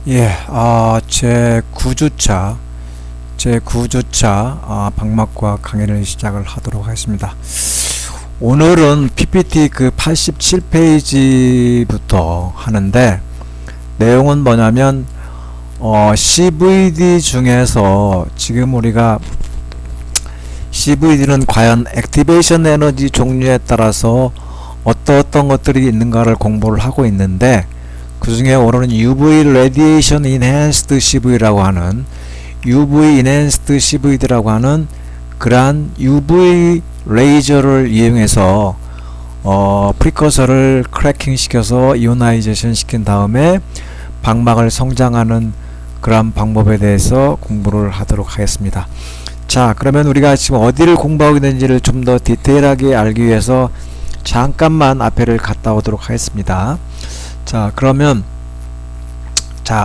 예, 제 9주차 방막과 강의를 시작을 하도록 하겠습니다. 오늘은 PPT 그 87페이지부터 하는데, 내용은 뭐냐면, CVD 중에서 지금 우리가 CVD는 과연 액티베이션 에너지 종류에 따라서 어떤 것들이 있는가를 공부를 하고 있는데, 그 중에 오늘은 UV Radiation Enhanced CV라고 하는 UV Enhanced CVD라고 하는 그러한 UV 레이저를 이용해서 프리커서를 크래킹 시켜서 이오나이제이션 시킨 다음에 방막을 성장하는 그러한 방법에 대해서 공부를 하도록 하겠습니다. 자, 그러면 우리가 지금 어디를 공부하고 있는지를 좀 더 디테일하게 알기 위해서 잠깐만 앞에를 갔다 오도록 하겠습니다. 자, 그러면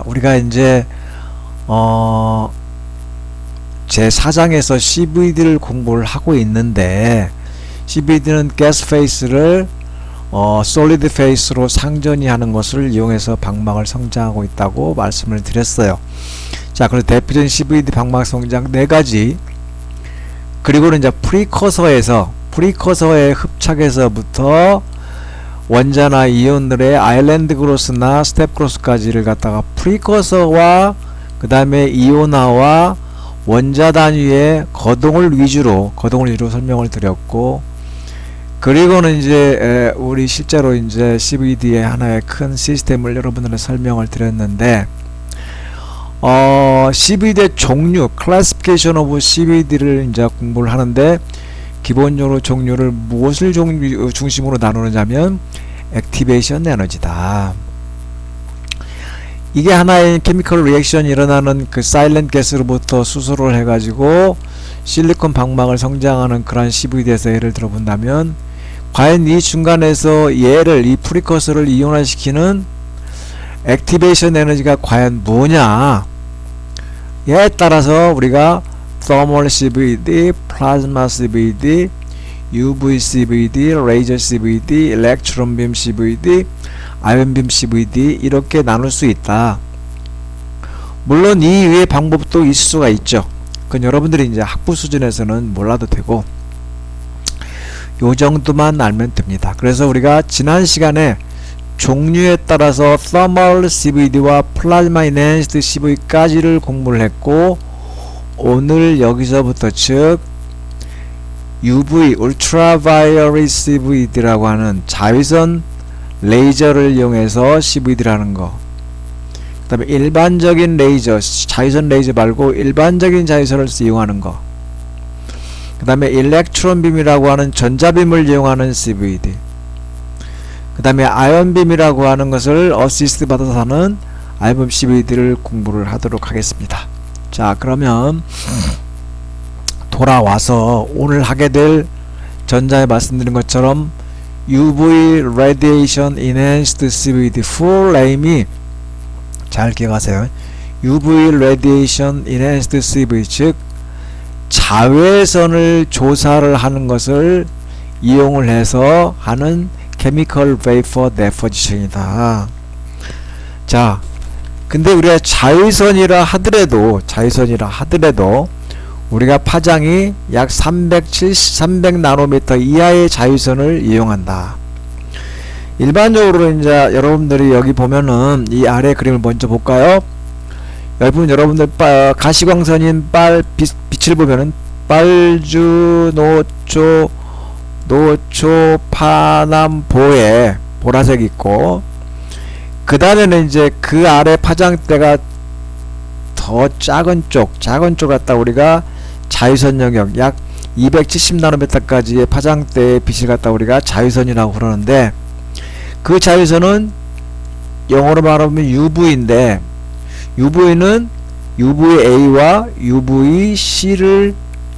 우리가 이제 제 4장에서 CVD를 공부를 하고 있는데, CVD는 가스 페이스를 솔리드 페이스로 상전이 하는 것을 이용해서 방막을 성장하고 있다고 말씀을 드렸어요. 자, 그래서 대표적인 CVD 방막 성장 4가지, 그리고는 이제 프리커서의 흡착에서부터 원자나 이온들의 아일랜드 그로스나 스텝 그로스까지를 갖다가 프리커서와 그 다음에 이온화와 원자 단위의 거동을 위주로 설명을 드렸고, 그리고는 이제 우리 실제로 이제 CVD의 하나의 큰 시스템을 여러분들한테 설명을 드렸는데, CVD의 종류, Classification of CVD를 이제 공부를 하는데, 기본적으로 종류를 무엇을 중심으로 나누느냐면 액티베이션 에너지다. 이게 하나의 케미컬 리액션이 일어나는 그 사일렌트 가스로부터 수소를 해가지고 실리콘 방막을 성장하는 그런 CVD에서 예를 들어본다면, 과연 이 중간에서 이 프리커서를 이온화시키는 액티베이션 에너지가 과연 뭐냐, 에 따라서 우리가 Thermal CVD, Plasma CVD, UV CVD, Laser CVD, Electron Beam CVD, Ion Beam CVD 이렇게 나눌 수 있다. 물론 이 외의 방법도 있을 수가 있죠. 그건 여러분들이 이제 학부 수준에서는 몰라도 되고, 요 정도만 알면 됩니다. 그래서 우리가 지난 시간에 종류에 따라서 Thermal CVD와 Plasma Enhanced CVD까지를 공부를 했고, 오늘 여기서부터 즉 UV Ultraviolet CVD라고 하는 자외선 레이저를 이용해서 CVD라는 거, 그 다음에 일반적인 레이저, 자외선 레이저 말고 일반적인 자외선을 이용하는 거, 그 다음에 일렉트론 빔이라고 하는 전자빔을 이용하는 CVD, 그 다음에 아이언 빔이라고 하는 것을 어시스트 받아서 하는 아이언 CVD를 공부를 하도록 하겠습니다. 자, 그러면 돌아와서 오늘 하게 될 전자에 말씀드린 것처럼 UV Radiation Enhanced CVD 풀 네임이 잘 기억하세요. UV Radiation Enhanced CVD, 즉 자외선을 조사를 하는 것을 이용을 해서 하는 Chemical Vapor Deposition이다. 자, 근데 우리가 자외선이라 하더라도 우리가 파장이 약 300나노미터 이하의 자외선을 이용한다. 일반적으로 이제 여러분들이 여기 보면은 이 아래 그림을 먼저 볼까요? 여러분들 가시광선인 빛을 보면은 빨주, 노초, 파남, 보에 보라색 있고, 그 다음에는 이제 그 아래 파장대가 더 작은 쪽 갖다 우리가 자외선 영역 약 270나노미터까지의 파장대의 빛을 갖다 우리가 자외선이라고 그러는데, 그 자외선은 영어로 말하면 UV인데, UV는 UVA와 UVC를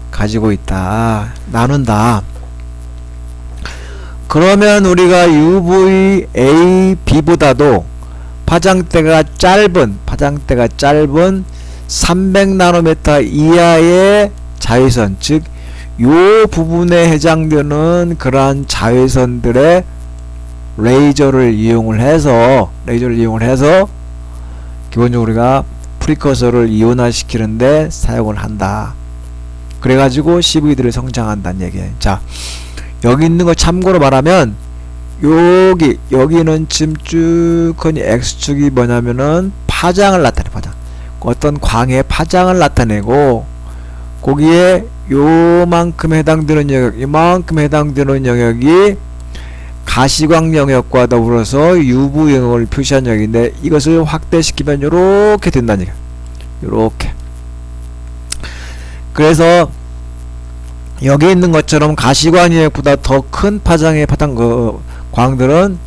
가지고 있다, 나눈다. 그러면 우리가 UVAB보다도 파장대가 짧은 300나노미터 이하의 자외선, 즉 요 부분에 해당되는 그러한 자외선들의 레이저를 이용을 해서 기본적으로 우리가 프리커서를 이온화시키는데 사용을 한다. 그래가지고 CVD를 성장한다는 얘기예요. 자, 여기 있는 거 참고로 말하면 여기는 지금 쭉 X축이 뭐냐면은 파장을 나타내. 파장. 어떤 광의 파장을 나타내고, 거기에 요만큼 해당되는 영역, 이만큼 해당되는 영역이 가시광 영역과 더불어서 UV 영역을 표시한 영역인데, 이것을 확대시키면 요렇게 된다는 얘기야. 요렇게. 그래서 여기 있는 것처럼 가시광 영역보다 더 큰 파장의 광들은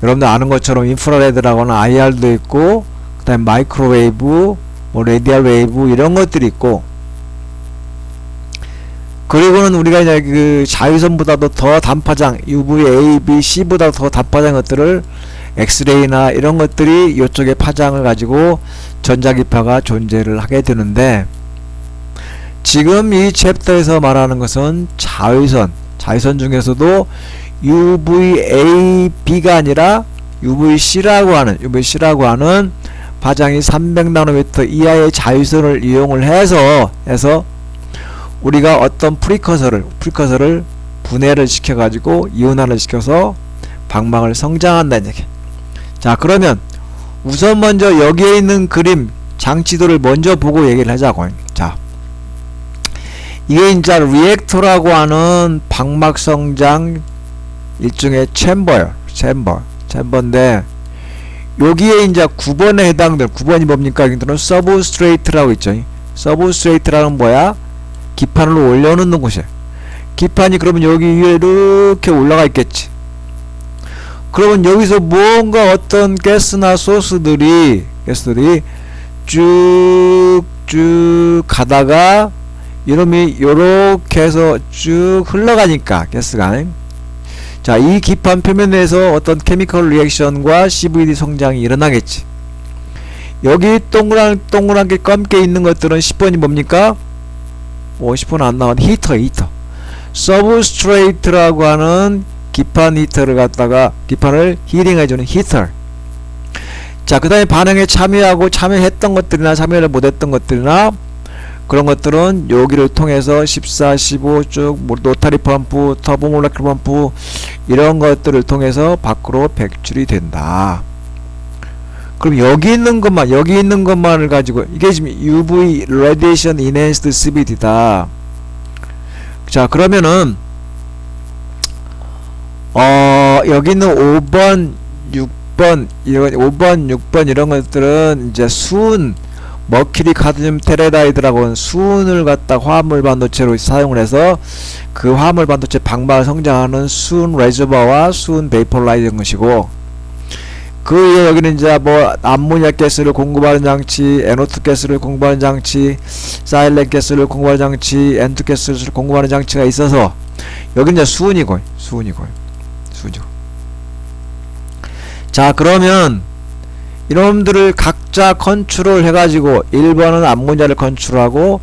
여러분들 아는 것처럼 인프라레드라거나 IR도 있고, 그 다음에 마이크로웨이브, 뭐 레디얼 웨이브 이런 것들이 있고, 그리고는 우리가 이제 그 자외선보다도 더 단파장 UVA, B, C보다 더 단파장 것들을 엑스레이나 이런 것들이 이쪽에 파장을 가지고 전자기파가 존재를 하게 되는데, 지금 이 챕터에서 말하는 것은 자외선 중에서도 UVA-B가 아니라 UVC라고 하는 파장이 300나노미터 이하의 자외선을 이용을 해서 우리가 어떤 프리커서를 분해를 시켜가지고 이온화를 시켜서 방막을 성장한다는 얘기. 자, 그러면 우선 먼저 여기에 있는 그림 장치도를 먼저 보고 얘기를 하자고. 자, 이게 이제 리액터라고 하는 방막 성장 일종의 챔버인데, 여기에 이제 9번에 해당될 9번이 뭡니까? 여기는 서브스트레이트라고 있죠. 서브스트레이트라는 뭐야? 기판을 올려놓는 곳이에요. 기판이 그러면 여기 위에 이렇게 올라가 있겠지. 그러면 여기서 뭔가 어떤 가스나 소스들이 쭉쭉 가다가 이놈이 요렇게 해서 쭉 흘러가니까 가스가, 자, 이 기판 표면에서 어떤 케미컬 리액션과 CVD 성장이 일어나겠지. 여기 동그랗게 검게 있는 것들은 10번이 뭡니까? 10번 안 나왔는데 히터. 서브스트레이트라고 하는 기판 히터를 갖다가 기판을 힐링해주는 히터. 자, 그 다음에 반응에 참여했던 것들이나 참여를 못했던 것들이나 그런 것들은 여기를 통해서 14, 15 쭉 노타리 펌프, 터보 몰레큘러 펌프 이런 것들을 통해서 밖으로 배출이 된다. 그럼 여기 있는 것만을 가지고 이게 지금 UV Radiation Enhanced CVD다. 자, 그러면은 여기 있는 5번, 6번 이런 것들은 이제 머큐리 카드뮴 테레다이드라고 하는 수은을 갖다 화합물 반도체로 사용을 해서 그 화합물 반도체 방막을 성장하는 수은 레저버와 수은 베이퍼라이저인 것이고, 그 위에 여기는 이제 뭐 암모니아 가스를 공급하는 장치, NO2 가스를 공급하는 장치, 사일렌 가스를 공급하는 장치, N2 가스를 공급하는 장치가 있어서 여기는 이제 수은이고. 자, 그러면 이놈들을 각자 컨트롤 해가지고 1번은 암모니아를 컨트롤하고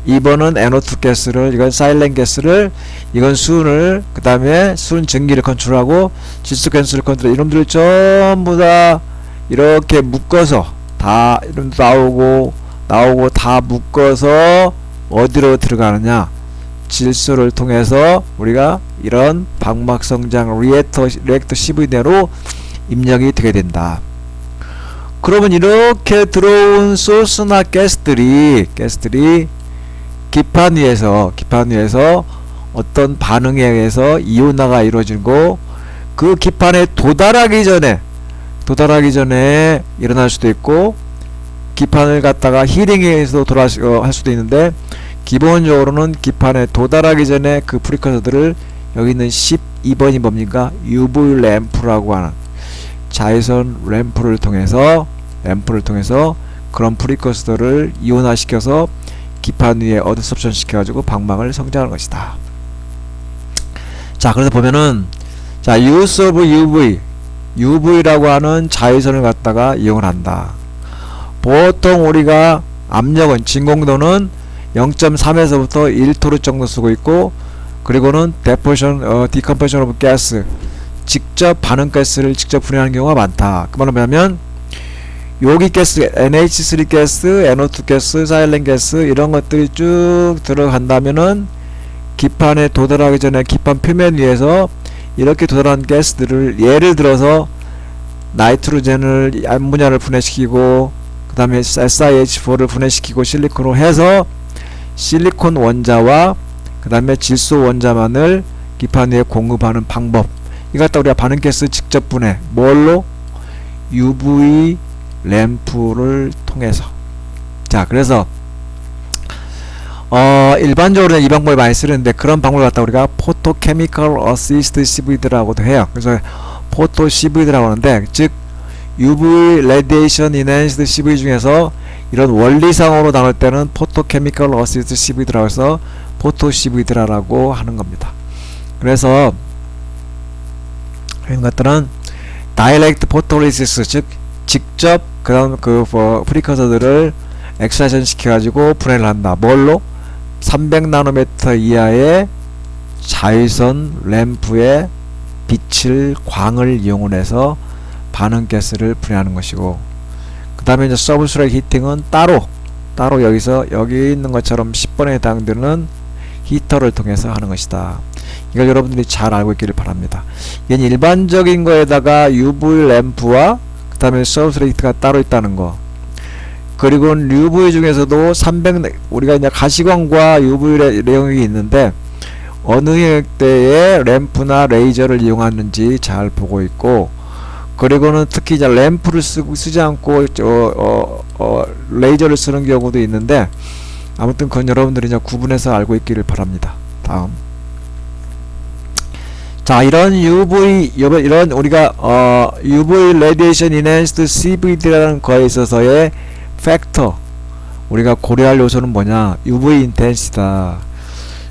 2번은 NO2 가스를, 이건 사일렌 가스를, 이건 수은을, 그 다음에 수은 전기를 컨트롤하고 질소 가스를 컨트롤. 이놈들을 전부 다 이렇게 묶어서 다 이런 나오고 다 묶어서 어디로 들어가느냐? 질소를 통해서 우리가 이런 방막 성장 리액터 CVD로 입력이 되게 된다. 그러면 이렇게 들어온 소스나 가스들이 기판 위에서 어떤 반응에 의해서 이온화가 이루어지고, 그 기판에 도달하기 전에 일어날 수도 있고, 기판을 갖다가 힐링에 의해서 할 수도 있는데, 기본적으로는 기판에 도달하기 전에 그 프리커서들을 여기 있는 12번이 뭡니까? UV 램프라고 하는 자외선 램프를 통해서 그런 프리커서들을 이온화시켜서 기판 위에 어드섭션 시켜가지고 방막을 성장하는 것이다. 자, 그래서 보면은, 자, use of UV라고 하는 자외선을 갖다가 이용한다. 보통 우리가 압력은 진공도는 0.3에서부터 1토르 정도 쓰고 있고, 그리고는 decomposition of gas, 직접 반응가스를 직접 분해하는 경우가 많다. 그 말은 뭐냐면 여기 가스, NH3 가스, NO2 가스, 사일렌 가스 이런 것들이 쭉 들어간다면은 기판에 도달하기 전에 기판 표면 위에서 이렇게 도달한 가스들을 예를 들어서 나이트로젠을 암모니아를 분해시키고 그 다음에 SiH4를 분해시키고 실리콘으로 해서 실리콘 원자와 그 다음에 질소 원자만을 기판 위에 공급하는 방법. 이거 갖다 우리가 반응가스 직접 분해 뭘로? UV 램프를 통해서. 자, 그래서 일반적으로 이 방법을 많이 쓰는데 그런 방법을 갖다 우리가 포토케미컬 어시스트 CV드라고도 해요. 그래서 포토 CV드라고 하는데, 즉 UV 레디에이션 인핸스드 CV 중에서 이런 원리상으로 나올 때는 포토케미컬 어시스트 CV드라고 해서 포토 CV드라고 하는 겁니다. 그래서 이런 것들은 다이렉트 포토리시스, 즉 직접 그다음 프리커서들을 엑스트라션 시켜가지고 분해를 한다. 뭘로? 300나노미터 이하의 자외선 램프의 빛을 광을 이용해서 반응가스를 분해하는 것이고, 그 다음에 이제 서브스트레이트 히팅은 따로 여기서 여기 있는 것처럼 10번에 해당되는 히터를 통해서 하는 것이다. 이걸 여러분들이 잘 알고 있기를 바랍니다. 이건 일반적인 거에다가 UV 램프와 그 다음에 서브스트레이트가 따로 있다는 거, 그리고 UV 중에서도 우리가 이제 가시광과 UV 영역이 있는데 어느 영역대에 램프나 레이저를 이용하는지 잘 보고 있고, 그리고는 특히 이제 램프를 쓰지 않고 레이저를 쓰는 경우도 있는데, 아무튼 그건 여러분들이 이제 구분해서 알고 있기를 바랍니다. 다음. 자, 이런 우리가 UV Radiation Enhanced CVD라는 거에 있어서의 팩터, 우리가 고려할 요소는 뭐냐? UV 인텐시다.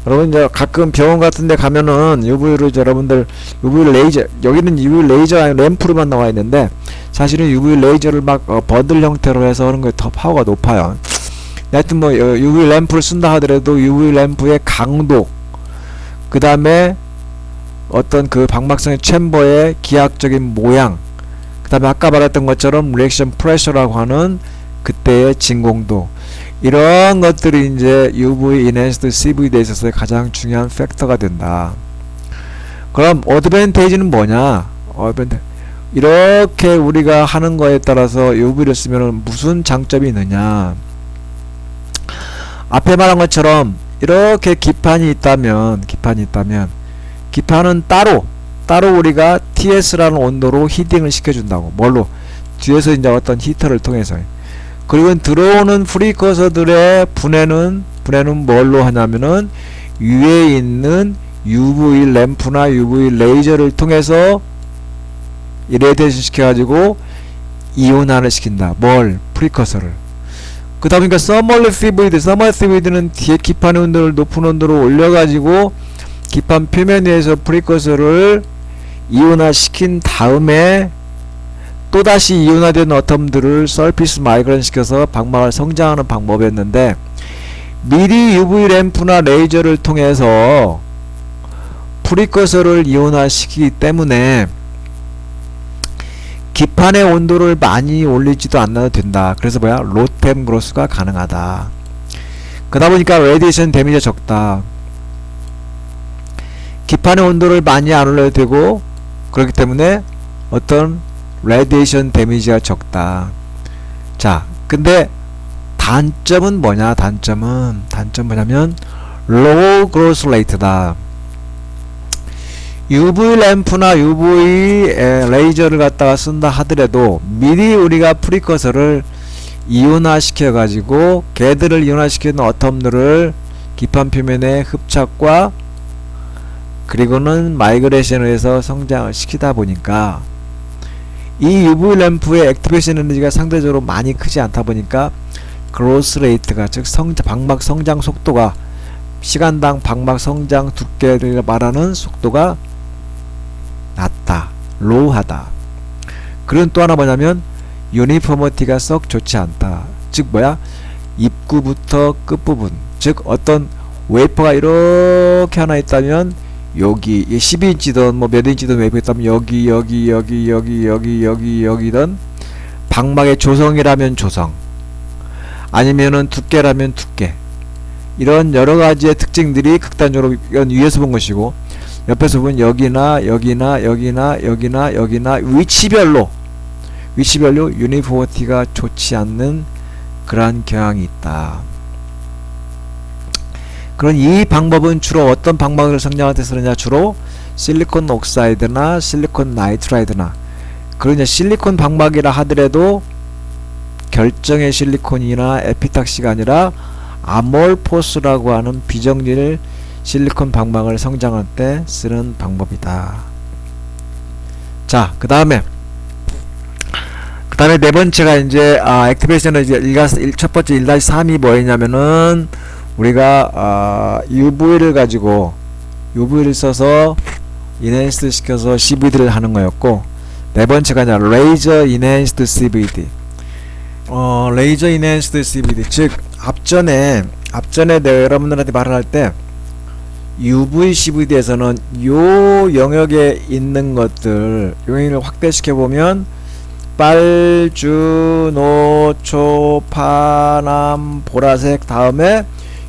여러분 이제 가끔 병원 같은 데 가면은 UV로 여러분들 UV 레이저, 여기는 UV 레이저 아니라 램프로만 나와 있는데 사실은 UV 레이저를 막 번들 형태로 해서 하는 거에 더 파워가 높아요. 하여튼 뭐 UV 램프를 쓴다 하더라도 UV 램프의 강도, 그 다음에 어떤 그 방막성의 챔버의 기하학적인 모양, 그 다음에 아까 말했던 것처럼 리액션 프레셔라고 하는 그때의 진공도, 이런 것들이 이제 UV Enhanced CVD에 있어서 가장 중요한 팩터가 된다. 그럼 어드밴테이지는 뭐냐? 이렇게 우리가 하는 거에 따라서 UV를 쓰면 무슨 장점이 있느냐? 앞에 말한 것처럼 이렇게 기판이 있다면 기판은 따로 우리가 TS라는 온도로 히팅을 시켜준다고. 뭘로? 뒤에서 이제 어떤 히터를 통해서. 그리고 들어오는 프리커서들의 분해는 뭘로 하냐면은 위에 있는 UV 램프나 UV 레이저를 통해서 이레디에이션 시켜가지고 이온화를 시킨다. 프리커서를. 그 다음에 서멀 CVD는 뒤에 기판의 온도를 높은 온도로 올려가지고 기판 표면 위에서 프리커서를 이온화 시킨 다음에 또다시 이온화된 어텀들을 서피스 마이그레이션 시켜서 방막을 성장하는 방법이었는데, 미리 UV 램프나 레이저를 통해서 프리커서를 이온화 시키기 때문에 기판의 온도를 많이 올리지도 않아도 된다. 그래서 로템 그로스가 가능하다. 그러다 보니까 레디에이션 데미지가 적다. 기판의 온도를 많이 안 올려도 되고, 그렇기 때문에 어떤 레디에이션 데미지가 적다. 자, 근데 단점은 뭐냐? 단점 뭐냐면 로우 그로스 레이트다. UV 램프나 UV 레이저를 갖다가 쓴다 하더라도 미리 우리가 프리커서를 이온화 시켜가지고 걔들을 이온화시키는 어텀들을 기판 표면에 흡착과 그리고는 마이그레이션을 해서 성장을 시키다 보니까 이 UV 램프의 액티베이션 에너지가 상대적으로 많이 크지 않다 보니까 그로스 레이트가, 즉 방막 성장 속도가, 시간당 방막 성장 두께를 말하는 속도가 낮다, 로우하다. 그런 또 하나 뭐냐면 유니포머티가 썩 좋지 않다. 즉 입구부터 끝부분, 즉 어떤 웨이퍼가 이렇게 하나 있다면 여기 12인치든 몇 인치든 웨이퍼가 있다면 여기든 방막의 조성이라면 조성, 아니면은 두께라면 두께, 이런 여러가지의 특징들이 극단적으로 이건 위에서 본 것이고, 옆에서 보면 여기나 여기나 여기나 여기나 여기나 위치별로 유니포티가 좋지 않는 그러한 경향이 있다. 그런 이 방법은 주로 어떤 방막을 성장할 때 쓰느냐? 주로 실리콘 옥사이드나 실리콘 나이트라이드나, 그러냐 실리콘 방막이라 하더라도 결정의 실리콘이나 에피탁시가 아니라 아몰포스라고 하는 비정밀 실리콘 방막을 성장할 때 쓰는 방법이다. 자, 그 다음에 네 번째가 이제 액티베이션은 이제 첫 번째 1-3이 뭐였냐면은 우리가 UV를 가지고 UV를 써서 인핸스드 시켜서 CVD를 하는 거였고, 네 번째가 아니라 레이저 인핸스드 CVD. 레이저 인핸스드 CVD, 즉 앞전에 내가 여러분들한테 말을 할 때 UV CVD에서는 요 영역에 있는 것들 영역을 확대시켜 보면 빨주, 노초, 파남, 보라색 다음에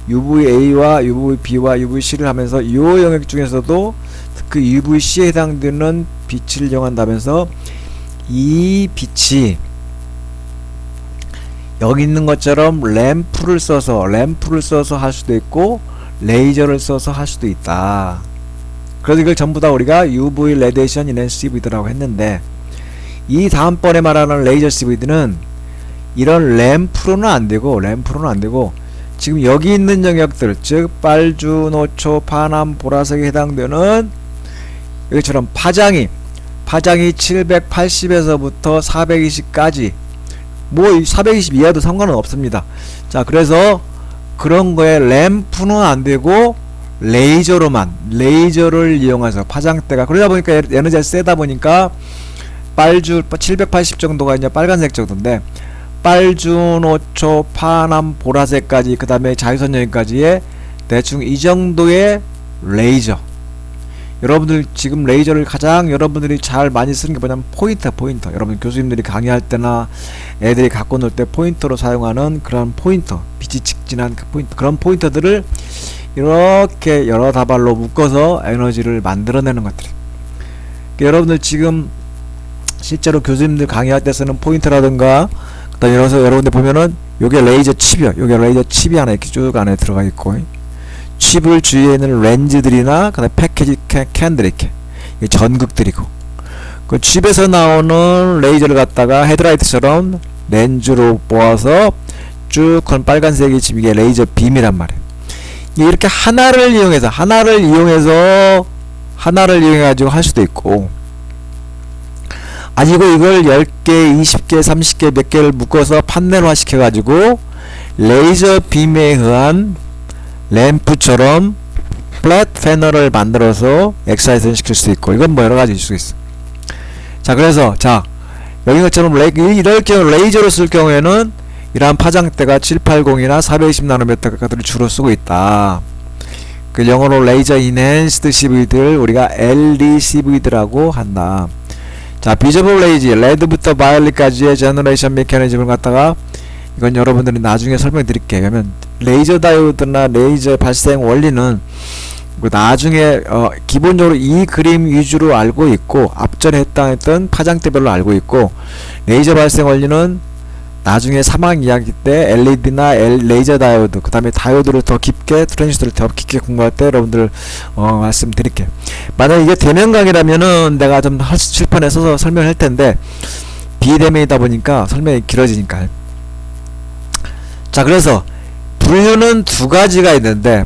UVA와 UVB와 UVC를 하면서 요 영역 중에서도 그 UVC에 해당되는 빛을 이용한다면서 이 빛이 여기 있는 것처럼 램프를 써서 할 수도 있고 레이저를 써서 할 수도 있다. 그래서 이걸 전부 다 우리가 UV 레디에이션 인핸스 CVD라고 했는데, 이 다음번에 말하는 레이저 CVD는 이런 램프로는 안 되고 지금 여기 있는 영역들, 즉 빨주, 노초, 파남, 보라색에 해당되는 여기처럼 파장이 780에서부터 420까지, 뭐 420 이하도 상관은 없습니다. 자, 그래서 그런 거에 램프는 안 되고 레이저를 이용해서 파장대가, 그러다 보니까 에너지가 세다 보니까 빨주 780 정도가 이제 빨간색 정도인데, 빨주, 노초, 파남, 보라색까지, 그 다음에 자유선 여기까지의 대충 이 정도의 레이저. 여러분들 지금 레이저를 가장 여러분들이 잘 많이 쓰는 게 뭐냐면 포인터. 여러분 교수님들이 강의할 때나 애들이 갖고 놀 때 포인터로 사용하는 그런 포인터, 빛이 직진한 그 포인터, 그런 포인터들을 이렇게 여러 다발로 묶어서 에너지를 만들어내는 것들이. 여러분들 지금 실제로 교수님들 강의할 때 쓰는 포인터라든가, 그다음에 여러분들 보면은 요게 레이저 칩이요. 요게 레이저 칩이 하나 이렇게 쭉 안에 들어가 있고, 칩을 주위에 있는 렌즈들이나 그다음에 패키지 캔들 이렇게 전극들이고, 그 칩에서 나오는 레이저를 갖다가 헤드라이트처럼 렌즈로 모아서 쭉 건 빨간색이 지금 이게 레이저 빔이란 말이에요. 이렇게 하나를 이용해가지고 할 수도 있고, 아니고 이걸 10개, 20개, 30개 몇 개를 묶어서 판넬화 시켜가지고 레이저 빔에 의한 램프처럼 플랫 패널을 만들어서 엑사이테이션 시킬 수 있고, 이건 뭐 여러가지 있을 수 있어. 자, 그래서 여기 것처럼 이럴 경우 레이저로 쓸 경우에는 이러한 파장대가 780이나 420나노미터를 주로 쓰고 있다. 그 영어로 레이저 인핸스드 CVD를 우리가 LECVD라고 한다. 자, 비저블 레이지, 레드부터 바이올릿까지의 제너레이션 메커니즘을 갖다가, 이건 여러분들이 나중에 설명드릴게요. 그러면 레이저 다이오드나 레이저 발생 원리는 나중에 기본적으로 이 그림 위주로 알고 있고, 앞전에 했던 파장대별로 알고 있고, 레이저 발생 원리는 나중에 3학 2학기 때 LED나 레이저 다이오드, 그 다음에 다이오드를 더 깊게, 트랜지스터를 더 깊게 공부할 때 여러분들 말씀드릴게요. 만약에 이게 대면 강의라면은 내가 좀 칠판에 써서 설명할 텐데, 비대면이다 보니까 설명이 길어지니까. 자, 그래서 분류는 두 가지가 있다.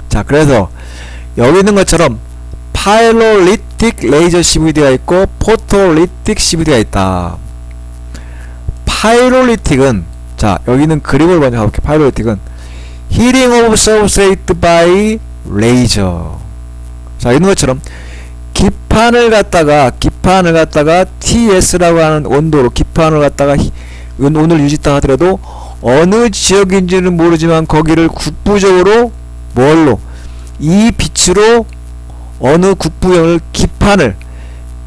자, 그래서 여기 있는 것처럼 파이로리틱 레이저 CVD가 있고 포토리틱 CVD가 있다. 파이로리틱은, 자, 여기 있는 그림을 먼저 가볼게요. 파이로리틱은 Heating of Substrate by Laser. 자, 있는 것처럼 기판을 갖다가 TS라고 하는 온도로 기판을 갖다가 온도를 유지했다 하더라도 어느 지역인지는 모르지만 거기를 국부적으로 뭘로, 이 빛으로 어느 국부형을 기판을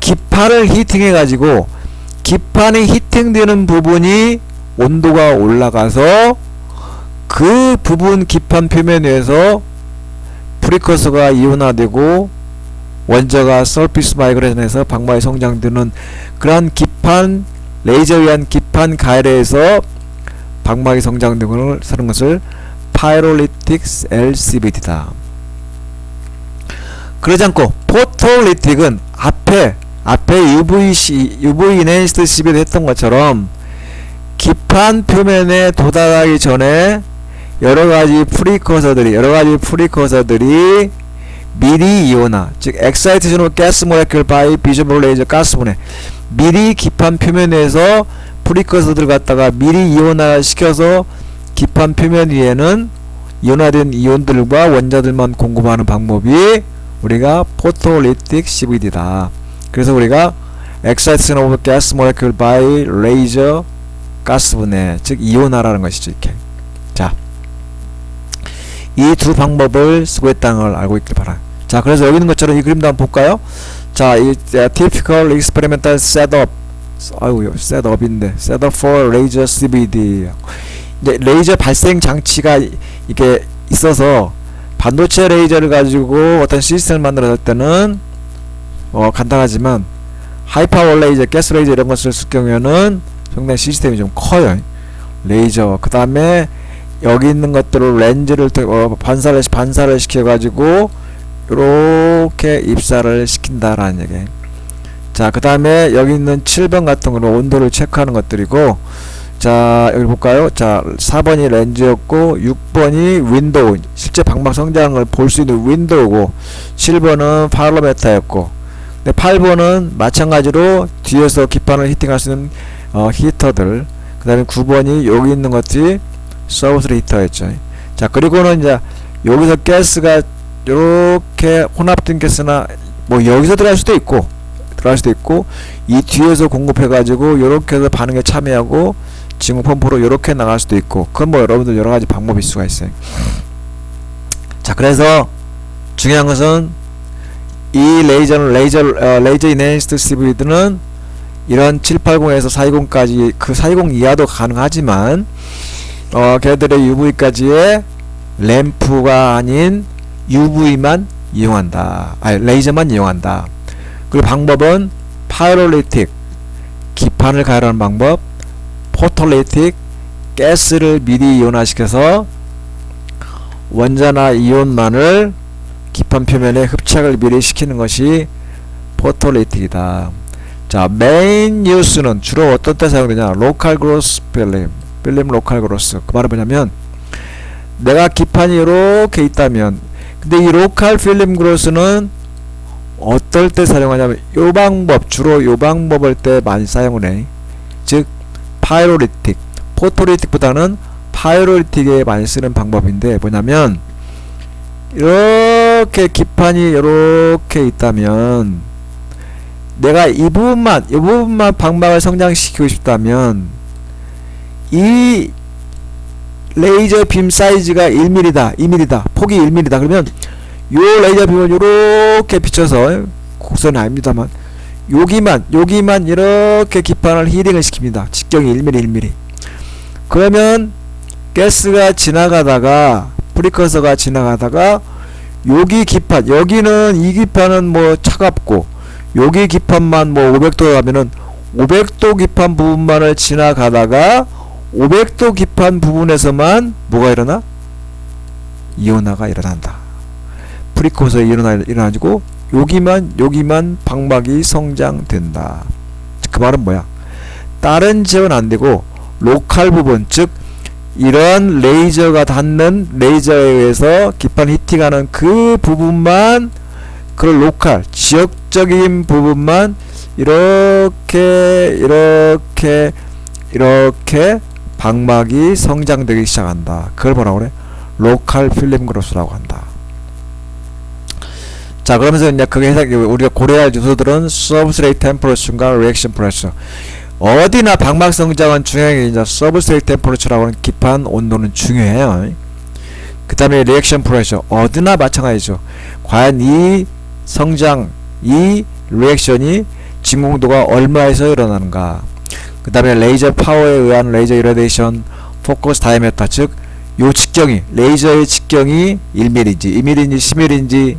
히팅해 가지고 기판이 히팅되는 부분이 온도가 올라가서 그 부분 기판 표면 위에서 프리커서가 이온화되고 원자가 서피스 마이그레이션해서 방막이 성장되는 그러한 기판, 레이저에 의한 기판 가열에서 방막이 성장되는 것을 파이롤리틱 LCVD다. 그러지 않고 포톨리틱은 앞에 UV 인핸스드 CVD 했던 것처럼 기판 표면에 도달하기 전에 여러가지 프리커서들이 미리 이온화, 즉 excitation of gas molecule by visible laser 가스분해, 미리 기판 표면에서 프리커서들을 갖다가 미리 이온화 시켜서 기판 표면 위에는 이온화된 이온들과 원자들만 공급하는 방법이 우리가 포톨리틱 CVD다. 그래서 우리가 excitation of gas molecule by laser 가스분해, 즉 이온화라는 것이죠. 이렇게. 자, 이 두 방법을 쓰고 있다는 걸 알고 있길 바랍니다. 자, 그래서 여기 있는 것처럼 이 그림도 한번 볼까요? 자, 이 typical experimental setup, setup for laser CVD. 이제 레이저 발생 장치가 이게 있어서 반도체 레이저를 가지고 어떤 시스템을 만들었을 때는 간단하지만 하이파워 레이저, 가스 레이저 이런 것을 쓸 경우에는 상당히 시스템이 좀 커요. 레이저, 그 다음에 여기 있는 것들을 렌즈를 반사를 시켜가지고 요렇게 입사를 시킨다라는 얘기. 자, 그 다음에 여기 있는 7번 같은 거는 온도를 체크하는 것들이고, 자, 여기 볼까요? 자, 4번이 렌즈였고 6번이 윈도우, 실제 방막 성장을 볼 수 있는 윈도우고, 7번은 파로메타였고, 8번은 마찬가지로 뒤에서 기판을 히팅할 수 있는 히터들, 그 다음에 9번이 여기 있는 것들이 서브스 히터였죠. 자, 그리고는 이제 여기서 가스가 요렇게 혼합된 가스나 뭐 여기서 들어갈 수도 있고 이 뒤에서 공급해 가지고 요렇게 해서 반응에 참여하고 진공 펌프로 요렇게 나갈 수도 있고, 그건 뭐 여러분들 여러 가지 방법일 수가 있어요. 자, 그래서 중요한 것은 이 레이저 인핸스드 CVD는 이런 780에서 420까지, 그 420 이하도 가능하지만 걔들의 UV까지의 램프가 아닌 UV만 이용한다. 레이저만 이용한다. 그리고 방법은 파이롤리틱, 기판을 가열하는 방법, 포톨리틱, 가스를 미리 이온화시켜서 원자나 이온만을 기판 표면에 흡착을 미리 시키는 것이 포톨리틱이다. 자, 메인 뉴스는 주로 어떤 때 사용되냐? 로컬 그로스 필름 로컬 그로스. 그 말은 뭐냐면, 내가 기판이 이렇게 있다면, 근데 이 로컬 필름 그로스는 어떨 때 사용하냐면 요 방법, 주로 요 방법을 때 많이 사용을 해. 즉 파이롤리틱, 포톨리틱보다는 파이롤리틱에 많이 쓰는 방법인데, 뭐냐면 이렇게 기판이 이렇게 있다면 내가 이 부분만 방막을 성장시키고 싶다면 이 레이저 빔 사이즈가 1mm다, 2mm다, 폭이 1mm다. 그러면 요 레이저 빔을 요렇게 비춰서, 곡선은 아닙니다만 여기만 이렇게 기판을 힐링을 시킵니다. 직경이 1mm. 그러면 가스가 지나가다가, 프리커서가 지나가다가 여기 기판, 여기는 이 기판은 뭐 차갑고 여기 기판만 뭐 500도 가면은 500도 기판 부분만을 지나가다가 500도 기판 부분에서만 뭐가 일어나? 이온화가 일어난다. 프리커서 일어나지고 여기만 방막이 성장된다. 그 말은 뭐야? 다른 지역은 안되고 로컬 부분, 즉 이런 레이저가 닿는 레이저에 의해서 기판 히팅하는 그 부분만, 그 로컬 지역적인 부분만 이렇게 방막이 성장되기 시작한다. 그걸 뭐라고 그래? 로컬 필름 그로스라고 한다. 자, 그러면서 이제 그게 우리가 고려해야 할 요소들은 서브스트레이트 템퍼러처과 리액션 프레셔. 어디나 방막 성장은 중요한 게 이제 서브스트레이트 템퍼러처라고 하는 기판 온도는 중요해요. 그 다음에 리액션 프레셔, 어디나 마찬가지죠. 과연 이 성장, 이 리액션이 진공도가 얼마에서 일어나는가. 그 다음에 레이저 파워에 의한 레이저 이라디에이션 포커스 다이아메터, 즉 요 직경이, 레이저의 직경이 1mm인지 2mm인지 10mm인지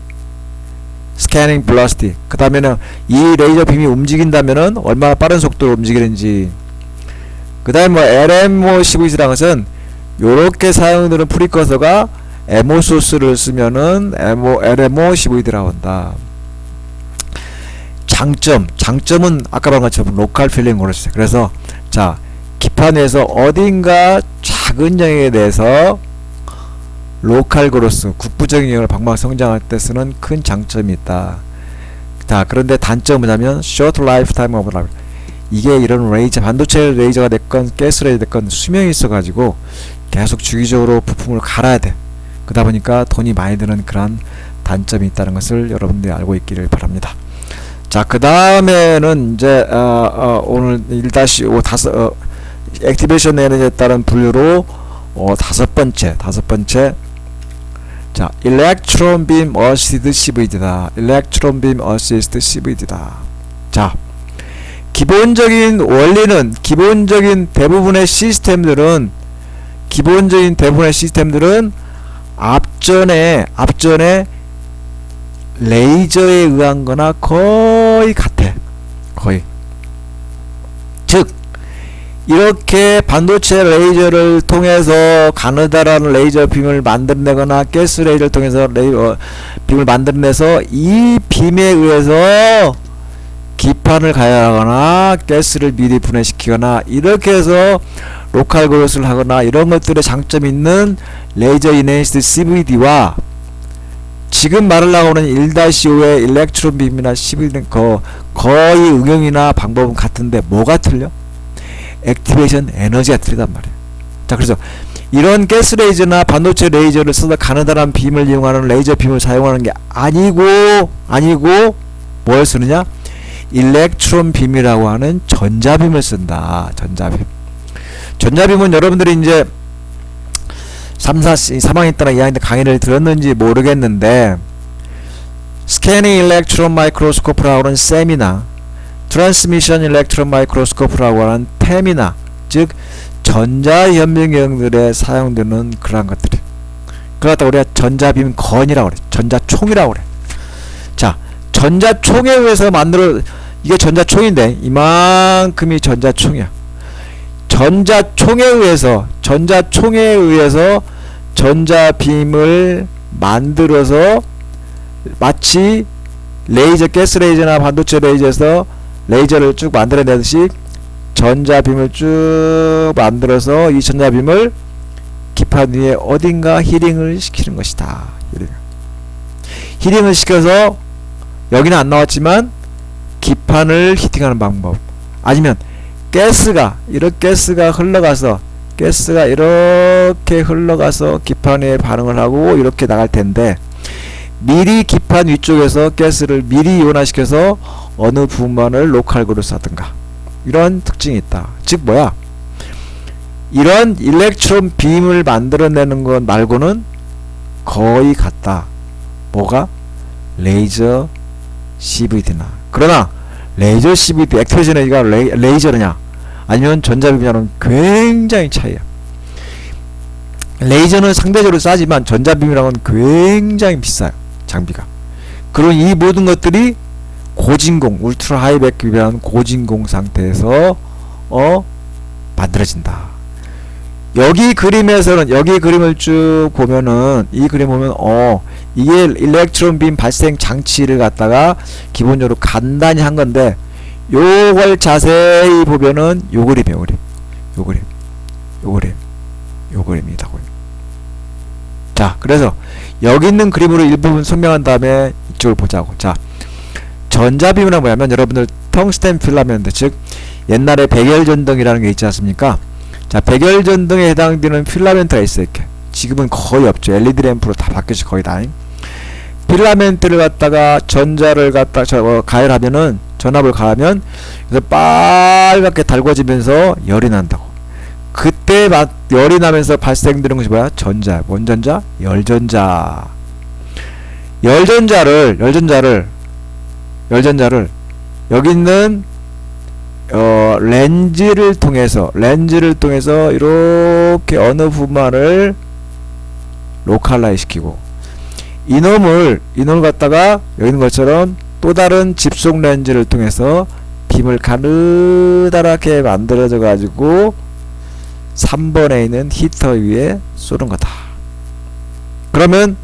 스캐닝 블러스티, 그 다음에는 이 레이저 빔이 움직인다면은 얼마나 빠른 속도로 움직이는지, 그 다음에 뭐 LMO CVD라는 것은 요렇게 사용되는 프리커서가 MO 소스를 쓰면은 LMO CVD라고 한다. 장점은 아까 말한 것처럼 로컬 필링 그렇지. 그래서 자, 기판에서 어딘가 작은 영역에 대해서 로컬 그로스, 국부적인 영역을 방방 성장할 때 쓰는 큰 장점이 있다. 자, 그런데 단점은 뭐냐면 short lifetime of life. 이게 이런 레이저, 반도체 레이저가 됐건 가스 레이저 됐건 수명이 있어가지고 계속 주기적으로 부품을 갈아야 돼. 그러다 보니까 돈이 많이 드는 그런 단점이 있다는 것을 여러분들이 알고 있기를 바랍니다. 자, 그 다음에는 이제 오늘 1-5 액티베이션 에너지에 따른 분류로 다섯 번째 자, 일렉트론 빔 어시스트 CVD다. 일렉트론 빔 어시스트 CVD다. 자, 기본적인 원리는, 기본적인 대부분의 시스템들은 앞전에 레이저에 의한 거나 거의 같아. 거의. 즉, 이렇게 반도체 레이저를 통해서 가느다란 레이저 빔을 만들어내거나 가스 레이저를 통해서 빔을 만들어내서 이 빔에 의해서 기판을 가열하거나 가스를 미리 분해시키거나 이렇게 해서 로컬 그로스를 하거나 이런 것들의 장점이 있는 레이저 인핸스드 CVD와 지금 말하려고 하는 1-5의 일렉트론 빔이나 CVD는 거의 응용이나 방법은 같은데 뭐가 틀려? 액티베이션 에너지가 틀리단 말이야. 자, 그래서 이런 가스 레이저나 반도체 레이저를 써서 가느다란 빔을 이용하는 레이저 빔을 사용하는 게 아니고 뭘 쓰느냐? 일렉트론 빔이라고 하는 전자빔을 쓴다. 전자빔은 여러분들이 이제 3학년 때나 2학년 때 강의를 들었는지 모르겠는데, 스캐닝 일렉트론 마이크로스코프라고 하는 셈이나 트랜스미션 일렉트론 마이크로스코프라고 하는 템이나, 즉 전자현미경들에 사용되는 그러한 것들이, 그러다 우리가 전자빔 건이라고 그래. 전자총이라고 그래. 자, 전자총에 의해서 이게 전자총인데 이만큼이 전자총이야. 전자총에 의해서 전자빔을 만들어서 마치 레이저, 가스 레이저나 반도체 레이저에서 레이저를 쭉 만들어내듯이 전자빔을 쭉 만들어서 이 전자빔을 기판 위에 어딘가 힐링을 시키는 것이다. 힐링을 시켜서 여기는 안 나왔지만 기판을 히팅하는 방법, 아니면 가스가 이렇게 흘러가서 기판 위에 반응을 하고 이렇게 나갈 텐데, 미리 기판 위쪽에서 가스를 미리 이온화시켜서 어느 부분만을 로컬 그로스 하든가 이런 특징이 있다. 즉 뭐야? 이런 일렉트론 빔을 만들어내는 것 말고는 거의 같다. 뭐가? 레이저 CVD나. 그러나 레이저 CVD 액티베이션 에너지가 레이저느냐 아니면 전자빔이냐는 굉장히 차이야. 레이저는 상대적으로 싸지만 전자빔이랑은 굉장히 비싸요. 장비가. 그리고 이 모든 것들이 고진공, 울트라 하이백 빔이라는 고진공 상태에서 만들어진다. 여기 그림을 쭉 보면은, 이 그림 보면 이게 일렉트론 빔 발생 장치를 갖다가 기본적으로 간단히 한 건데, 요걸 자세히 보면은 요 그림이에요. 요 그림이다. 자, 그래서 여기 있는 그림으로 일부분 설명한 다음에 이쪽을 보자고. 자, 전자빔은 뭐냐면 여러분들 텅스텐 필라멘트, 즉 옛날에 백열전등이라는 게 있지 않습니까? 자, 백열전등에 해당되는 필라멘트가 있어요. 이렇게. 지금은 거의 없죠. LED 램프로 다 바뀌었지, 거의 다. 필라멘트를 갖다가 전자를 가열하면은, 전압을 가하면 그래서 빨갛게 달궈지면서 열이 난다고. 그때 열이 나면서 발생되는 것이 뭐야? 전자. 뭔 전자? 열전자. 열전자를 여기 있는 렌즈를 통해서 이렇게 어느 부분만을 로컬라이즈 시키고, 이놈을 갖다가 여기 있는 것처럼 또 다른 집속 렌즈를 통해서 빔을 가느다랗게 만들어져 가지고 3번에 있는 히터 위에 쏘는 거다. 그러면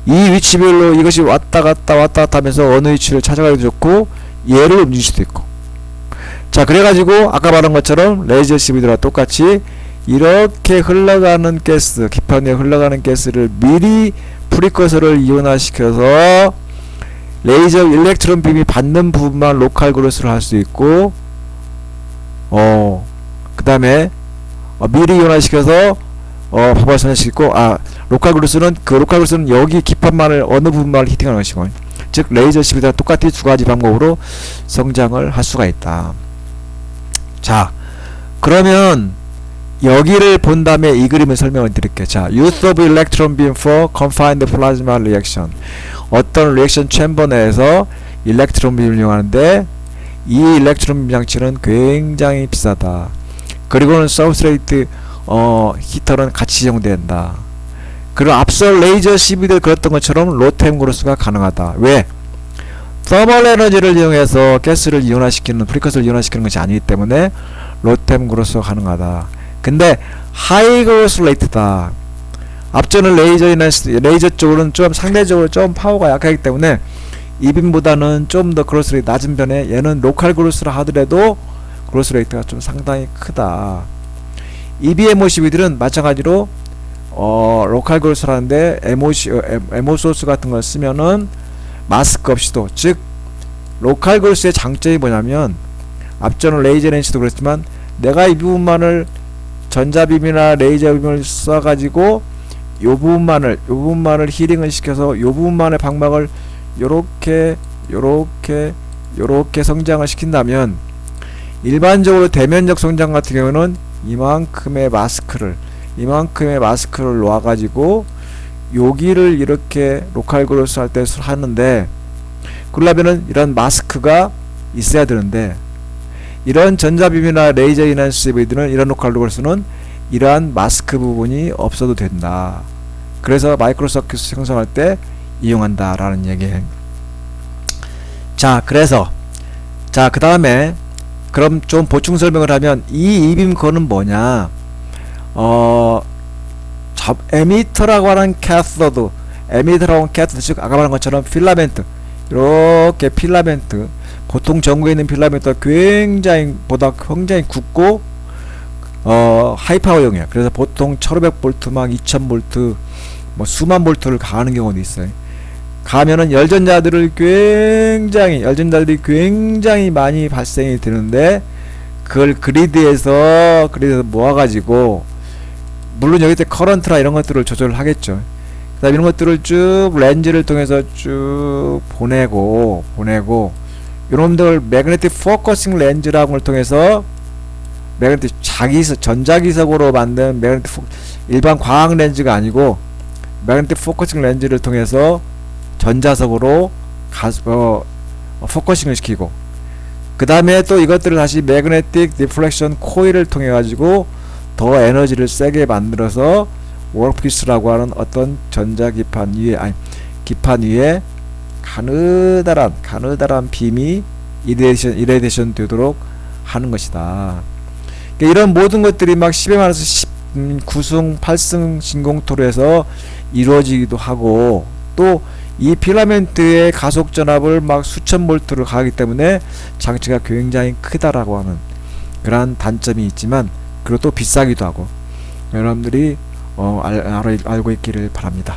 이 위치별로 이것이 왔다 갔다 하면서 어느 위치를 찾아가기도 좋고 얘를 움직일 수도 있고. 자, 그래가지고 아까 말한 것처럼 레이저 CVD와 똑같이 이렇게 흘러가는 가스, 기판 위에 흘러가는 가스를 미리 프리커서를 이온화시켜서 레이저 일렉트론 빔이 받는 부분만 로컬 그로스를 할 수 있고, 그 다음에 미리 이온화시켜서 바발 선화시키고, 로컬 그로스는 여기 기판만을 어느 부분만을 히팅하는 것이고, 즉 레이저 CVD와 똑같이 두 가지 방법으로 성장을 할 수가 있다. 자, 그러면 여기를 본 다음에 이 그림을 설명을 드릴게요. 자, use of electron beam for confined plasma reaction. 어떤 리액션 챔버 내에서 일렉트론 빔을 이용하는데 이 일렉트론 빔 장치는 굉장히 비싸다. 그리고는 서브스트레이트 히터는 같이 제공된다. 그리고 앞서 레이저 CVD 그랬던 것처럼 로템 그로스가 가능하다. 왜? 서멀 에너지를 이용해서 가스를 이온화시키는, 프리커스를 이온화시키는 것이 아니기 때문에 로템 그로스가 가능하다. 근데 하이 그로스 레이트다. 앞전은 레이저 쪽으로는 좀 상대적으로 좀 파워가 약하기 때문에 이빔보다는 좀 더 그로스 레이트 낮은 편에, 얘는 로컬 그로스를 하더라도 그로스 레이트가 좀 상당히 크다. EBMO CV들은 마찬가지로 로컬 그로스를 하는데 MO 소스 같은 걸 쓰면은 마스크 없이도, 즉 로컬 그로스의 장점이 뭐냐면, 앞전은 레이저 렌치도 그랬지만 내가 이 부분만을 전자빔이나 레이저 빔을 쏴가지고 요 부분만을 힐링을 시켜서 요 부분만의 방막을 요렇게 성장을 시킨다면, 일반적으로 대면적 성장 같은 경우는 이만큼의 마스크를 놓아가지고 여기를 이렇게 로컬 그로스 할 때 하는데, 그러려면은 이런 마스크가 있어야 되는데, 이런 전자빔이나 레이저 인핸스 CVD는 이런 로컬 그로스는 이러한 마스크 부분이 없어도 된다. 그래서 마이크로 서큐트 형성할 때 이용한다 라는 얘기예요. 자, 그래서 그 다음에 그럼 좀 보충 설명을 하면, 이 이빔 거는 뭐냐, 에미터라고 하는 캐서드, 즉 아까 말한 것처럼 필라멘트, 이렇게 필라멘트, 보통 전구에 있는 필라멘트가 굉장히 굵고 하이파워용이에요. 그래서 보통 1500V 막 2000V 뭐 수만 볼트를 가하는 경우도 있어요. 가면은 열전자들이 굉장히 많이 발생이 되는데, 그걸 그리드에서 모아가지고, 물론 여기 때 커런트나 이런 것들을 조절을 하겠죠. 그다음 이런 것들을 쭉 렌즈를 통해서 쭉 보내고 이놈들 매그네틱 포커싱 렌즈라는 걸 통해서, 매그네틱 전자기석으로 만든 일반 광학 렌즈가 아니고 매그네틱 포커싱 렌즈를 통해서 전자석으로 포커싱을 시키고, 그 다음에 또 이것들을 다시 매그네틱 디플렉션 코일을 통해 가지고 더 에너지를 세게 만들어서 워크피스라고 하는 어떤 전자기판 위에 가느다란 빔이 이레디션 되도록 하는 것이다. 그러니까 이런 모든 것들이 막 10에 많아서 9승 8승 진공토로 해서 이루어지기도 하고, 또 이 필라멘트의 가속 전압을 막 수천 볼트를 가기 때문에 장치가 굉장히 크다라고 하는 그러한 단점이 있지만, 그리고 또 비싸기도 하고, 여러분들이 알고 있기를 바랍니다.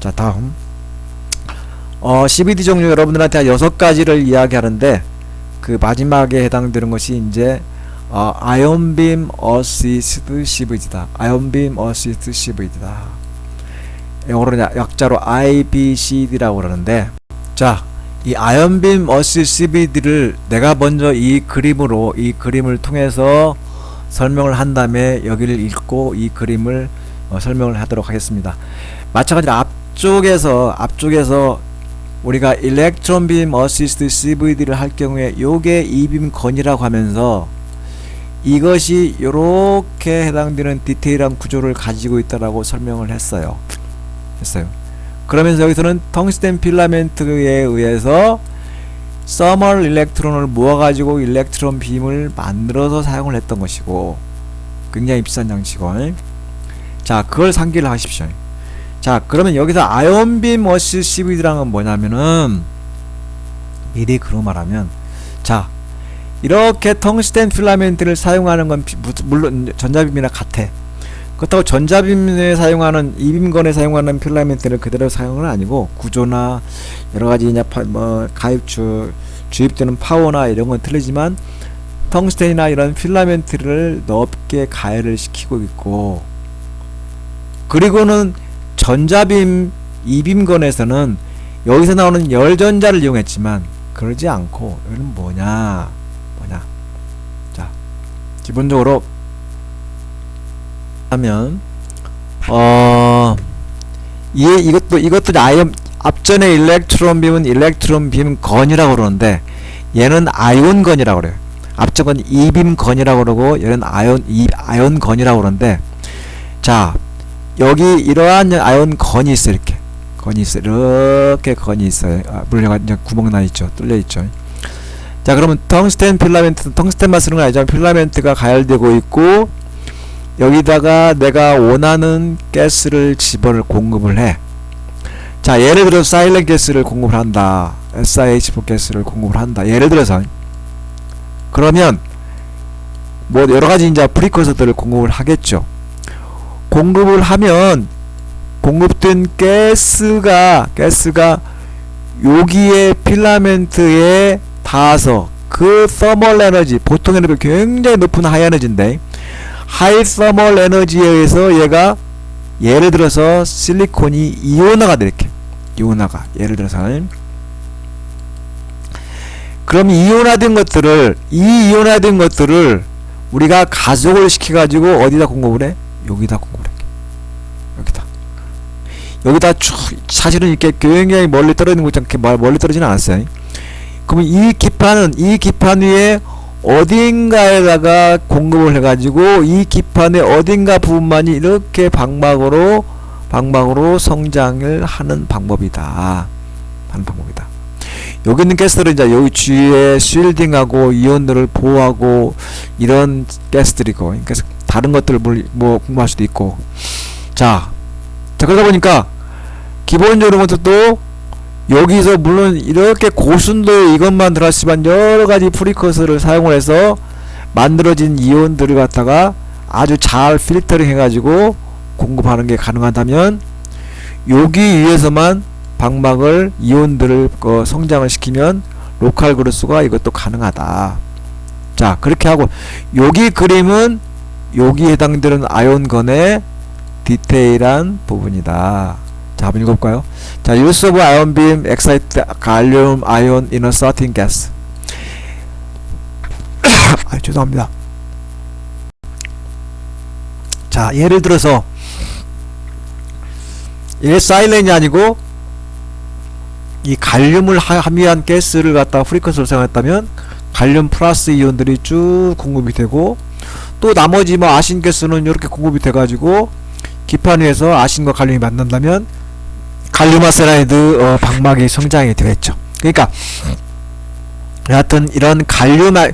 자, 다음 CVD 종류 여러분들한테 한 6가지를 이야기하는데, 그 마지막에 해당되는 것이 이제 아이언빔 어시스트 CVD다. 영어로 약자로 IBCD라고 그러는데, 자, 이 아이언빔 어시스트 CVD를 내가 먼저 이 그림을 통해서 설명을 한 다음에 여기를 읽고 이 그림을 설명을 하도록 하겠습니다. 마찬가지로 앞쪽에서 우리가 일렉트론 빔 어시스트 CVD를 할 경우에 요게 이빔 건이라고 하면서 이것이 요렇게 해당되는 디테일한 구조를 가지고 있다라고 설명을 했어요. 그러면서 여기서는 텅스텐 필라멘트에 의해서 서멀 일렉트론을 모아가지고 일렉트론 빔을 만들어서 사용을 했던 것이고, 굉장히 비싼 장치고. 자, 그걸 상기를 하십시오. 자, 그러면 여기서 아이온빔 어시스트 CVD라는 건 뭐냐면은, 미리 그로 말하면, 자, 이렇게 텅스텐 필라멘트를 사용하는 건 물론 전자빔이나 같아. 그렇다고 전자빔에 사용하는 이빔건에 사용하는 필라멘트를 그대로 사용은 아니고, 구조나 여러가지 뭐 주입되는 파워나 이런 건 틀리지만 텅스텐이나 이런 필라멘트를 넓게 가열을 시키고 있고, 그리고는 전자빔 이빔건에서는 여기서 나오는 열전자를 이용했지만 그러지 않고, 여기는 뭐냐 자, 기본적으로 하면 이것도 아이온, 앞전에 일렉트론 빔은 일렉트론 빔 건이라고 그러는데 얘는 아이온 건이라고 그래요. 앞전 건 이빔 건이라고 그러고 얘는 아이온 건이라고 그러는데, 자, 여기 이러한 아이온 건이 있어. 이렇게 건이 있어요. 물려가 이제 구멍 나 있죠. 뚫려 있죠. 자, 그러면 텅스텐 필라멘트, 텅스텐만 쓰는 건 아니지만 필라멘트가 가열되고 있고, 여기다가 내가 원하는 가스를 공급을 해. 자, 예를 들어서 사일렌 가스를 공급을 한다. SiH4 가스를 공급을 한다. 예를 들어서. 그러면 뭐 여러가지 이제 프리커서들을 공급을 하겠죠. 공급을 하면 공급된 가스가 여기에 필라멘트에 닿아서 그 서멀 에너지, 보통 에너지 굉장히 높은 하이 에너지인데, 하이 서멀 에너지에 의해서 얘가 예를 들어서 실리콘이 이온화가 돼. 이렇게 이온화가 예를 들어서, 그럼 이온화된 것들을 우리가 가속을 시켜가지고 어디다 공급을 해? 여기다 공급을 해. 여기다 쭉, 사실은 이렇게 굉장히 멀리 떨어지는 거 있잖아. 멀리 떨어지는 않았어요. 그러면 이 기판 위에 어딘가에다가 공급을 해가지고 이 기판의 어딘가 부분만이 이렇게 방막으로 성장을 하는 방법이다. 여기 있는 가스들은 이제 여기 주위에 쉴딩하고 이온들을 보호하고 이런 가스들이고, 그래서 다른 것들을 뭐 공부할 수도 있고. 자, 그러다 보니까 기본적으로 또 여기서 물론 이렇게 고순도의 이것만 들어갔지만 여러가지 프리커서를 사용을 해서 만들어진 이온들을 갖다가 아주 잘 필터링 해가지고 공급하는 게 가능하다면, 여기 위에서만 방막을 이온들을 성장을 시키면 로컬 그로스가 이것도 가능하다. 자, 그렇게 하고, 여기 그림은 여기 해당되는 아이온건의 디테일한 부분이다. 자, 한번 읽어볼까요? 자, use of ion beam excite gallium ion in a certain gas. 죄송합니다. 자, 예를 들어서 이게 사일렌이 아니고 이 갈륨을 함유한 가스를 갖다가 프리커스로 사용했다면 갈륨 플러스 이온들이 쭉 공급이 되고, 또 나머지 뭐 아신 가스는 이렇게 공급이 돼가지고 기판 위에서 아신과 갈륨이 만난다면 갈륨 아세나이드 방막이 성장이 되겠죠. 그러니까 여하튼 이런 갈륨에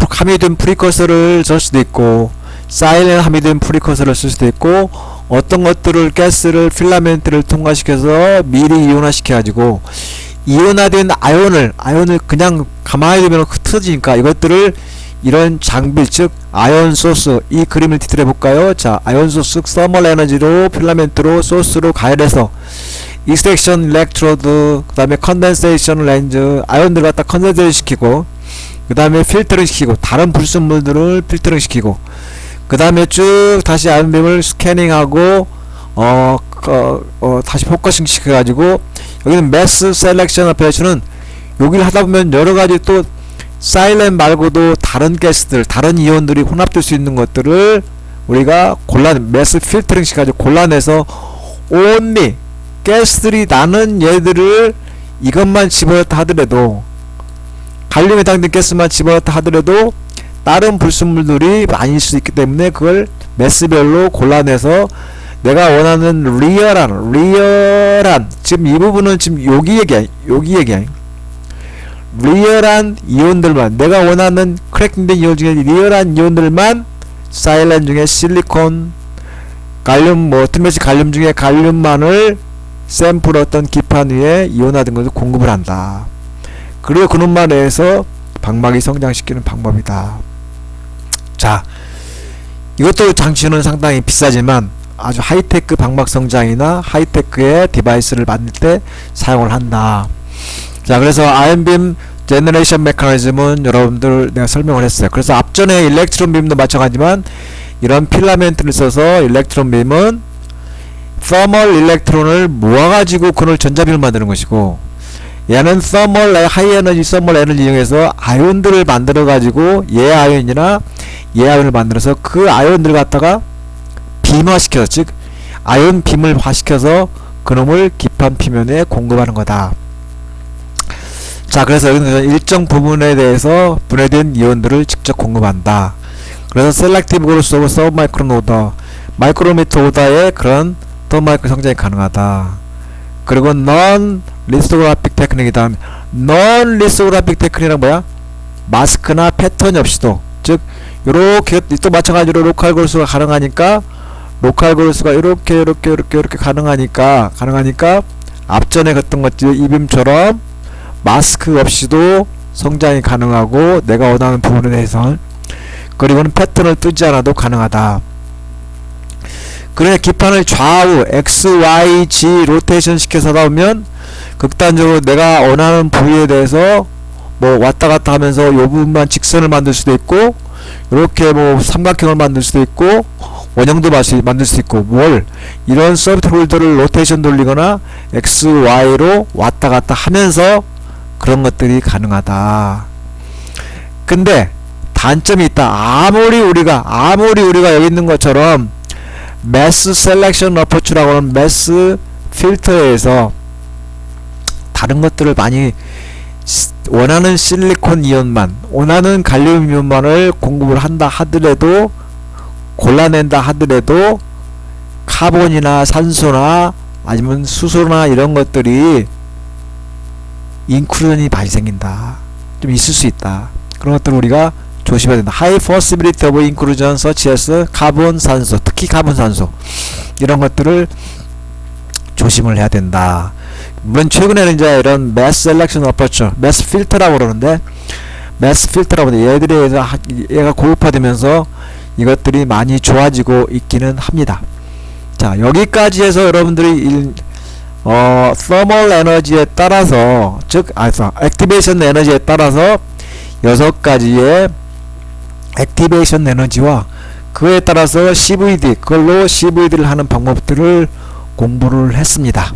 함유된 프리커서를 쓸 수도 있고, 사일렌 함유된 프리커서를 쓸 수도 있고, 어떤 것들을 가스를 필라멘트를 통과시켜서 미리 이온화시켜 가지고 이온화된 아이온을 그냥 가만히 두면 흩어지니까 이것들을 이런 장비, 즉 아이온 소스, 이 그림을 디테일해 볼까요? 자, 아이온 소스 서멀 에너지로 필라멘트로 소스로 가열해서 익스트랙션 일렉트로드, 그 다음에 컨덴세이션 렌즈, 아이온들 갖다 컨덴세이션 시키고, 그 다음에 필터링 시키고, 다른 불순물들을 필터링 시키고, 그 다음에 쭉 다시 아이온빔을 스캐닝하고 다시 포커싱 시켜가지고, 여기는 매스 셀렉션 오페레이션은 여기를 하다보면 여러가지 또 사일렌 말고도 다른 가스들, 다른 이온들이 혼합될 수 있는 것들을 우리가 매스 필터링 시켜가지고 골라내서 온리 가스들이 나는 얘들을 이것만 집어넣다 하더라도, 갈륨에 해당된 가스만 집어넣다 하더라도 다른 불순물들이 많이 있을 수 있기 때문에 그걸 매스별로 골라내서 내가 원하는 리얼한, 지금 이 부분은 지금 여기 얘기야. 리얼한 이온들만, 내가 원하는 크래킹된 이온 중에 리얼한 이온들만 사일렌 중에 실리콘, 갈륨, 틀메시 갈륨 중에 갈륨만을 샘플 어떤 기판 위에 이온화된 것을 공급을 한다. 그리고 그놈만 해서 방막이 성장시키는 방법이다. 자, 이것도 장치는 상당히 비싸지만 아주 하이테크 방막 성장이나 하이테크의 디바이스를 만들 때 사용을 한다. 자, 그래서 아이언빔 제너레이션 메커니즘은 여러분들 내가 설명을 했어요. 그래서 앞전에 일렉트론 빔도 마찬가지지만 이런 필라멘트를 써서 일렉트론 빔은 서멀 일렉트론을 모아가지고 그걸 전자빔을 만드는 것이고, 얘는 하이 에너지 서멀 에너지 이용해서 아이온들을 만들어가지고 얘 아이온이나 얘 아이온을 만들어서 그 아이온들을 갖다가 빔화시켜서, 즉 아이온 빔을 화시켜서 그놈을 기판 표면에 공급하는 거다. 자, 그래서 여기는 일정 부분에 대해서 분해된 이온들을 직접 공급한다. 그래서 셀렉티브 그로스 오브 서브마이크론 오더, 마이크로미터 오더의 그런 더마이크로 성장이 가능하다. 그리고 non 리소그래픽 테크닉이다. non 리소그래픽 테크닉은 뭐야? 마스크나 패턴이 없이도, 즉 요렇게 또 마찬가지로 로컬 그로스가 가능하니까, 로컬 그로스가 이렇게 가능하니까 앞전에 했던 것들 이빔처럼 마스크 없이도 성장이 가능하고 내가 원하는 부분에 대해서, 그리고는 패턴을 뜨지 않아도 가능하다. 그래, 기판을 좌우 X, Y, Z 로테이션 시켜서 하다 보면 극단적으로 내가 원하는 부위에 대해서 왔다 갔다 하면서 요 부분만 직선을 만들 수도 있고, 이렇게 삼각형을 만들 수도 있고, 원형도 만들 수 있고, 이런 서비스 홀더를 로테이션 돌리거나 X, Y로 왔다 갔다 하면서 그런 것들이 가능하다. 근데 단점이 있다. 아무리 우리가 여기 있는 것처럼 매스 셀렉션 어프로치라고 하는 매스 필터에서 다른 것들을 많이 원하는 실리콘 이온만, 원하는 갈륨 이온만을 공급을 한다 하더라도, 골라낸다 하더라도 카본이나 산소나 아니면 수소나 이런 것들이 인크루전이 많이 생긴다. 좀 있을 수 있다. 그런 것들을 우리가 조심해야 된다. High possibility of inclusion such as 카본, 산소, 특히 카본, 산소 이런 것들을 조심을 해야 된다. 물론 최근에는 이제 이런 mass selection approach, mass filter라고 그러는데, 얘가 고급화되면서 이것들이 많이 좋아지고 있기는 합니다. 자, 여기까지 해서 여러분들이 thermal 에너지에 따라서, 즉 액티베이션 에너지에 따라서 6가지의 액티베이션 에너지와 그에 따라서 CVD, 그걸로 CVD를 하는 방법들을 공부를 했습니다.